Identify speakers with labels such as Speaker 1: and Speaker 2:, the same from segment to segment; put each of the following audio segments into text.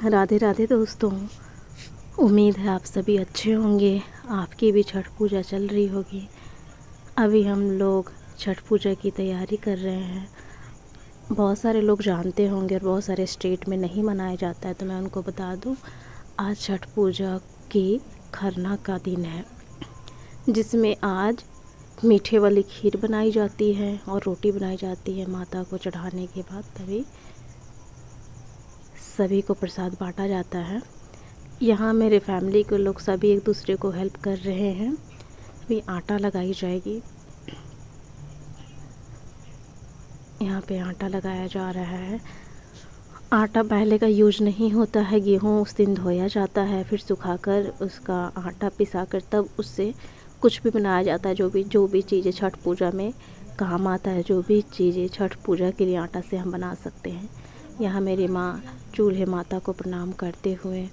Speaker 1: राधे राधे दोस्तों। उम्मीद है आप सभी अच्छे होंगे। आपकी भी छठ पूजा चल रही होगी। अभी हम लोग छठ पूजा की तैयारी कर रहे हैं। बहुत सारे लोग जानते होंगे और बहुत सारे स्टेट में नहीं मनाया जाता है, तो मैं उनको बता दूं, आज छठ पूजा की खरना का दिन है, जिसमें आज मीठे वाली खीर बनाई जाती है और रोटी बनाई जाती है। माता को चढ़ाने के बाद तभी सभी को प्रसाद बांटा जाता है। यहाँ मेरे फैमिली के लोग सभी एक दूसरे को हेल्प कर रहे हैं। अभी आटा लगाई जाएगी। यहाँ पे आटा लगाया जा रहा है। आटा पहले का यूज नहीं होता है। गेहूँ उस दिन धोया जाता है, फिर सुखाकर उसका आटा पिसाकर तब उससे कुछ भी बनाया जाता है। जो भी चीज़ें छठ पूजा में काम आता है, जो भी चीज़ें छठ पूजा के लिए आटा से हम बना सकते हैं। यहाँ मेरी माँ चूल्हे माता को प्रणाम करते हुए,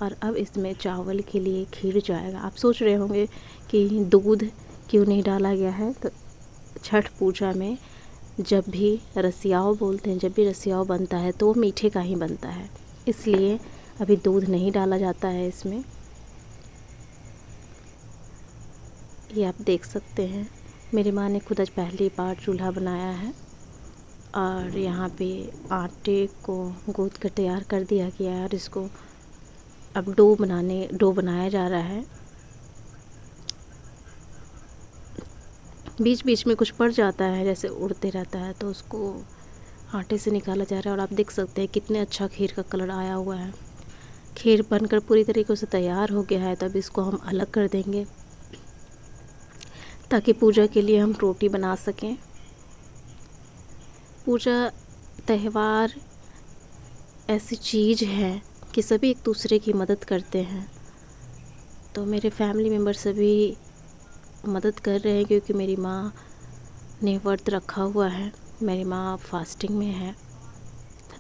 Speaker 1: और अब इसमें चावल के लिए खीर जाएगा। आप सोच रहे होंगे कि दूध क्यों नहीं डाला गया है, तो छठ पूजा में जब भी रसियाव बोलते हैं, जब भी रसियाव बनता है तो वो मीठे का ही बनता है, इसलिए अभी दूध नहीं डाला जाता है इसमें। ये आप देख सकते हैं, मेरी माँ ने खुद आज पहली बार चूल्हा बनाया है। और यहाँ पे आटे को गूँथ कर तैयार कर दिया गया है और इसको अब डो बनाया जा रहा है। बीच बीच में कुछ पड़ जाता है, जैसे उड़ते रहता है, तो उसको आटे से निकाला जा रहा है। और आप देख सकते हैं कितने अच्छा खीर का कलर आया हुआ है। खीर बनकर पूरी तरीके से तैयार हो गया है, तब इसको हम अलग कर देंगे ताकि पूजा के लिए हम रोटी बना सकें। पूजा त्यौहार ऐसी चीज़ है कि सभी एक दूसरे की मदद करते हैं। तो मेरे फैमिली मेम्बर सभी मदद कर रहे हैं, क्योंकि मेरी माँ ने व्रत रखा हुआ है। मेरी माँ फास्टिंग में है।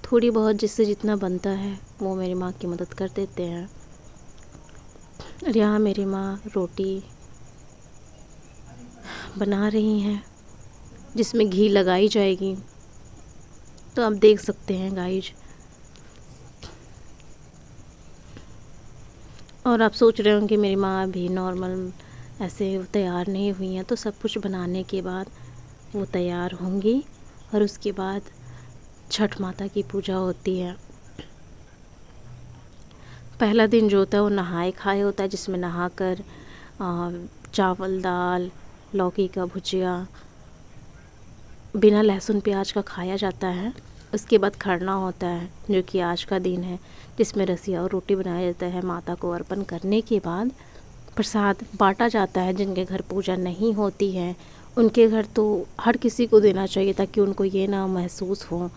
Speaker 1: थोड़ी बहुत जिससे जितना बनता है वो मेरी माँ की मदद कर देते हैं। और यहाँ मेरी माँ रोटी बना रही हैं, जिसमें घी लगाई जाएगी। तो आप देख सकते हैं गाइज। और आप सोच रहे होंगे मेरी माँ भी नॉर्मल ऐसे तैयार नहीं हुई हैं, तो सब कुछ बनाने के बाद वो तैयार होंगी और उसके बाद छठ माता की पूजा होती है। पहला दिन जो होता है वो नहाए खाए होता है, जिसमें नहाकर चावल दाल लौकी का भुजिया बिना लहसुन प्याज का खाया जाता है। उसके बाद खरना होता है, जो कि आज का दिन है, जिसमें रसिया और रोटी बनाया जाता है। माता को अर्पण करने के बाद प्रसाद बांटा जाता है। जिनके घर पूजा नहीं होती है उनके घर तो हर किसी को देना चाहिए, ताकि उनको ये ना महसूस हो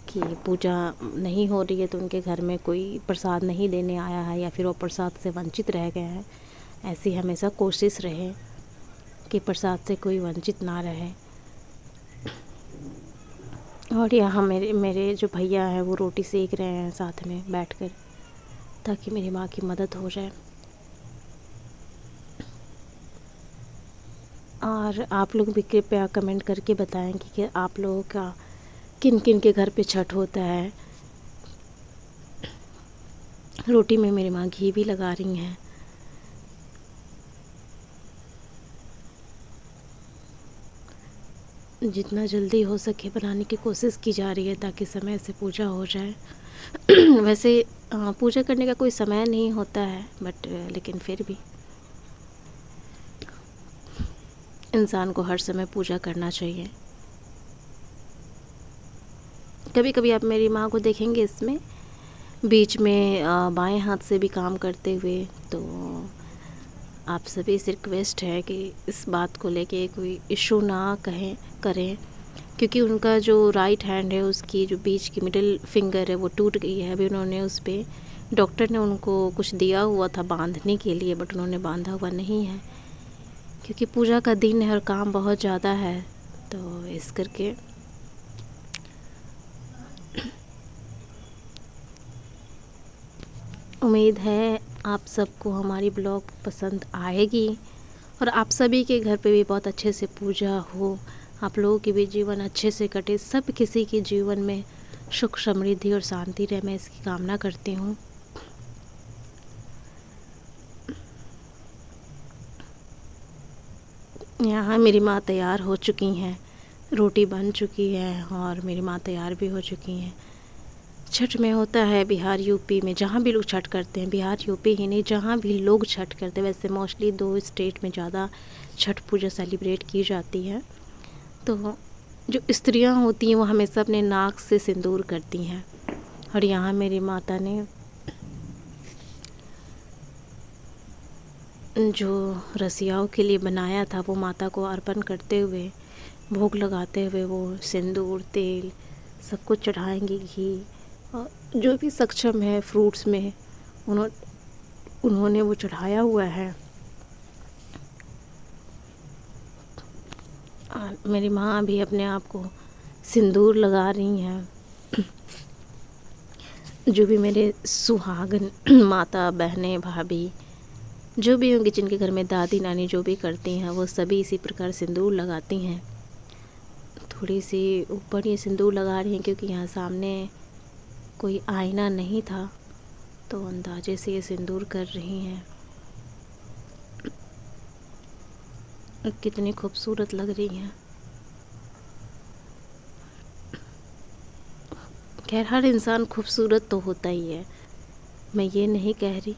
Speaker 1: कि पूजा नहीं हो रही है तो उनके घर में कोई प्रसाद नहीं देने आया है या फिर वो प्रसाद से वंचित रह गए हैं। ऐसी हमेशा कोशिश रहे कि प्रसाद से कोई वंचित ना रहे। और यहाँ मेरे जो भैया हैं वो रोटी सेक रहे हैं साथ में बैठकर, ताकि मेरी माँ की मदद हो जाए। और आप लोग भी कृपया कमेंट करके बताएं कि आप लोगों का किन किन के घर पे छठ होता है। रोटी में मेरी माँ घी भी लगा रही हैं। जितना जल्दी हो सके बनाने की कोशिश की जा रही है, ताकि समय से पूजा हो जाए। वैसे पूजा करने का कोई समय नहीं होता है, बट लेकिन फिर भी इंसान को हर समय पूजा करना चाहिए। कभी कभी आप मेरी माँ को देखेंगे इसमें बीच में बाएं हाथ से भी काम करते हुए। तो आप सभी से रिक्वेस्ट है कि इस बात को लेके कोई इशू ना करें, क्योंकि उनका जो राइट हैंड है उसकी जो बीच की मिडिल फिंगर है वो टूट गई है। अभी उन्होंने उस पर डॉक्टर ने उनको कुछ दिया हुआ था बांधने के लिए, बट उन्होंने बांधा हुआ नहीं है, क्योंकि पूजा का दिन है और काम बहुत ज़्यादा है। तो इस करके उम्मीद है आप सबको हमारी ब्लॉग पसंद आएगी और आप सभी के घर पे भी बहुत अच्छे से पूजा हो, आप लोगों की भी जीवन अच्छे से कटे, सब किसी के जीवन में सुख समृद्धि और शांति रहे, मैं इसकी कामना करती हूँ। यहाँ मेरी माँ तैयार हो चुकी हैं, रोटी बन चुकी है और मेरी माँ तैयार भी हो चुकी हैं। छठ में होता है बिहार यूपी में, जहाँ भी लोग छठ करते हैं, बिहार यूपी ही नहीं जहाँ भी लोग छठ करते हैं, वैसे मोस्टली 2 स्टेट में ज़्यादा छठ पूजा सेलिब्रेट की जाती है। तो जो स्त्रियाँ होती हैं वो हमेशा अपने नाक से सिंदूर करती हैं और यहाँ मेरी माता ने जो रसियाओं के लिए बनाया था वो माता को अर्पण करते हुए, भोग लगाते हुए वो सिंदूर, तेल सब कुछ चढ़ाएंगी, घी और जो भी सक्षम है फ्रूट्स में उन्होंने वो चढ़ाया हुआ है। और मेरी माँ भी अपने आप को सिंदूर लगा रही हैं। जो भी मेरे सुहागन माता, बहनें, भाभी जो भी होंगी, जिनके घर में दादी नानी जो भी करती हैं, वो सभी इसी प्रकार सिंदूर लगाती हैं। थोड़ी सी ऊपर ये सिंदूर लगा रही हैं क्योंकि यहाँ सामने कोई आईना नहीं था, तो अंदाजे से ये सिंदूर कर रही हैं। कितनी खूबसूरत लग रही हैं। खैर हर इंसान खूबसूरत तो होता ही है, मैं ये नहीं कह रही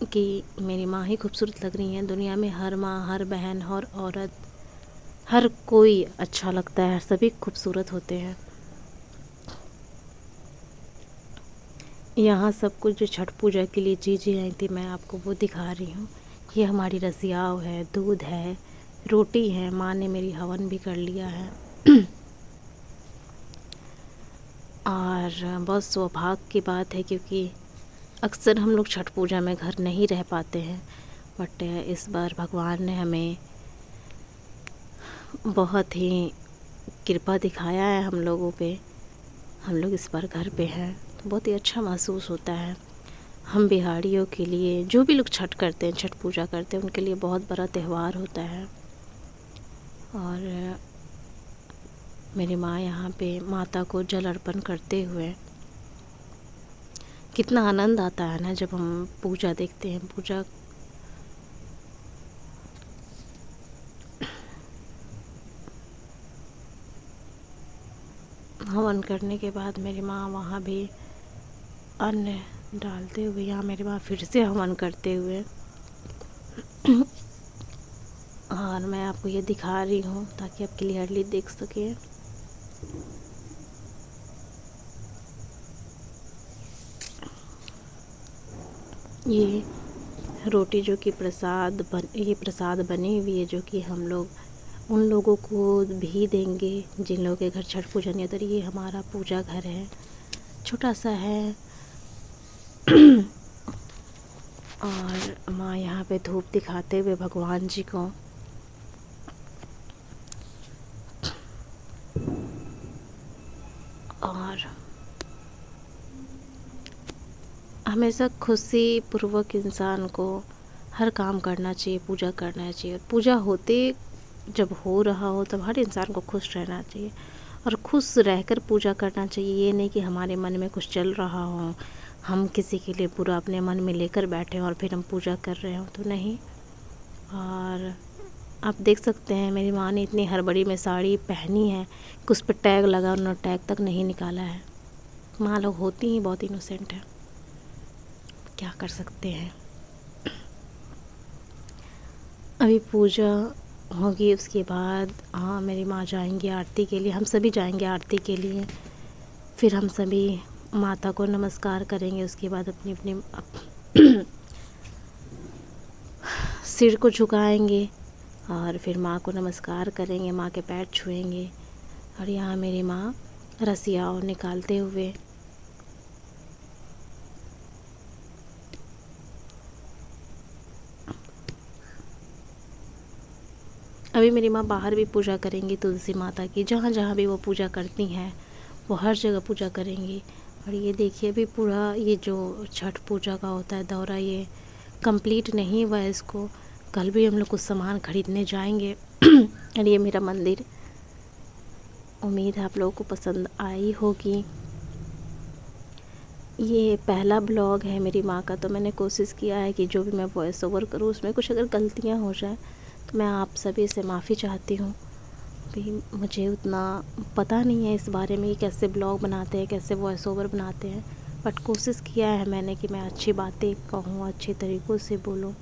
Speaker 1: कि मेरी माँ ही खूबसूरत लग रही हैं। दुनिया में हर माँ, हर बहन, हर औरत, हर कोई अच्छा लगता है, सभी खूबसूरत होते हैं। यहाँ सब कुछ जो छठ पूजा के लिए चीज़ें आई थी मैं आपको वो दिखा रही हूँ। ये हमारी रसियाव है, दूध है, रोटी है, माँ ने मेरी हवन भी कर लिया है। और बहुत सौभाग्य की बात है क्योंकि अक्सर हम लोग छठ पूजा में घर नहीं रह पाते हैं, बट इस बार भगवान ने हमें बहुत ही कृपा दिखाया है हम लोगों पे। हम लोग इस बार घर पे हैं तो बहुत ही अच्छा महसूस होता है। हम बिहारियों के लिए, जो भी लोग छठ करते हैं, छठ पूजा करते हैं, उनके लिए बहुत बड़ा त्यौहार होता है। और मेरी माँ यहाँ पे माता को जल अर्पण करते हुए, कितना आनंद आता है ना जब हम पूजा देखते हैं। पूजा हवन करने के बाद मेरी माँ वहाँ भी अन्न डालते हुए, यहाँ मेरी माँ फिर से हवन करते हुए और मैं आपको ये दिखा रही हूँ ताकि आप क्लियरली देख सकें। ये रोटी जो कि ये प्रसाद बनी हुई है, जो कि हम लोग उन लोगों को भी देंगे जिन लोगों के घर छठ पूजा नहीं होता। ये हमारा पूजा घर है, छोटा सा है। और माँ यहाँ पे धूप दिखाते हुए भगवान जी को और हमेशा खुशी पूर्वक इंसान को हर काम करना चाहिए, पूजा करना चाहिए। पूजा होते जब हो रहा हो तब हर इंसान को खुश रहना चाहिए और खुश रहकर पूजा करना चाहिए। ये नहीं कि हमारे मन में कुछ चल रहा हो, हम किसी के लिए बुरा अपने मन में लेकर बैठे और फिर हम पूजा कर रहे हो, तो नहीं। और आप देख सकते हैं मेरी माँ ने इतनी हड़बड़ी में साड़ी पहनी है कि उस पर टैग लगा, उन्होंने टैग तक नहीं निकाला है। माँ लोग होती ही बहुत इनोसेंट है, क्या कर सकते हैं। अभी पूजा होगी, उसके बाद मेरी माँ जाएंगी आरती के लिए, हम सभी जाएंगे आरती के लिए। फिर हम सभी माता को नमस्कार करेंगे, उसके बाद अपनी अपनी सिर को झुकाएंगे और फिर माँ को नमस्कार करेंगे, माँ के पैर छुएंगे। और यहाँ मेरी माँ रसियाओं निकालते हुए अभी मेरी माँ बाहर भी पूजा करेंगी तुलसी माता की, जहाँ जहाँ भी वो पूजा करती हैं वो हर जगह पूजा करेंगी। और ये देखिए अभी पूरा ये जो छठ पूजा का होता है दौरा, ये कंप्लीट नहीं हुआ है। इसको कल भी हम लोग कुछ सामान ख़रीदने जाएंगे। और ये मेरा मंदिर, उम्मीद है आप लोगों को पसंद आई होगी। ये पहला ब्लॉग है मेरी माँ का, तो मैंने कोशिश किया है कि जो भी मैं वॉइस ओवर करूँ उसमें कुछ अगर गलतियाँ हो जाएं तो मैं आप सभी से माफ़ी चाहती हूँ। भी मुझे उतना पता नहीं है इस बारे में कि कैसे ब्लॉग बनाते हैं, कैसे वॉइस ओवर बनाते हैं, बट कोशिश किया है मैंने कि मैं अच्छी बातें कहूँ, अच्छे तरीक़ों से बोलूँ।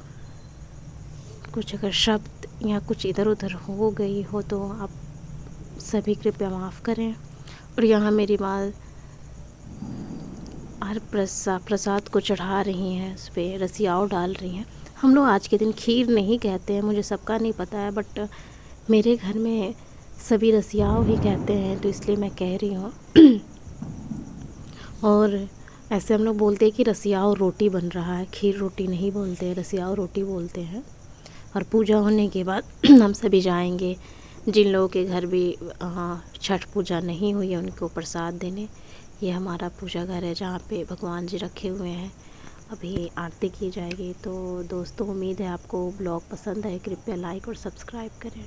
Speaker 1: कुछ अगर शब्द या कुछ इधर उधर हो गई हो तो आप सभी कृपया माफ़ करें। और यहाँ मेरी माँ हर प्रसाद को चढ़ा रही हैं, उस पर रसियाव डाल रही हैं। हम लोग आज के दिन खीर नहीं कहते हैं, मुझे सबका नहीं पता है, बट मेरे घर में सभी रसियाव ही कहते हैं, तो इसलिए मैं कह रही हूँ। और ऐसे हम लोग बोलते हैं कि रसियाव रोटी बन रहा है, खीर रोटी नहीं बोलते हैं, रसियाव रोटी बोलते हैं। और पूजा होने के बाद हम सभी जाएंगे, जिन लोगों के घर भी छठ पूजा नहीं हुई है उनको प्रसाद देने। ये हमारा पूजा घर है जहाँ पे भगवान जी रखे हुए हैं, अभी आरती की जाएगी। तो दोस्तों, उम्मीद है आपको ब्लॉग पसंद है, कृपया लाइक और सब्सक्राइब करें।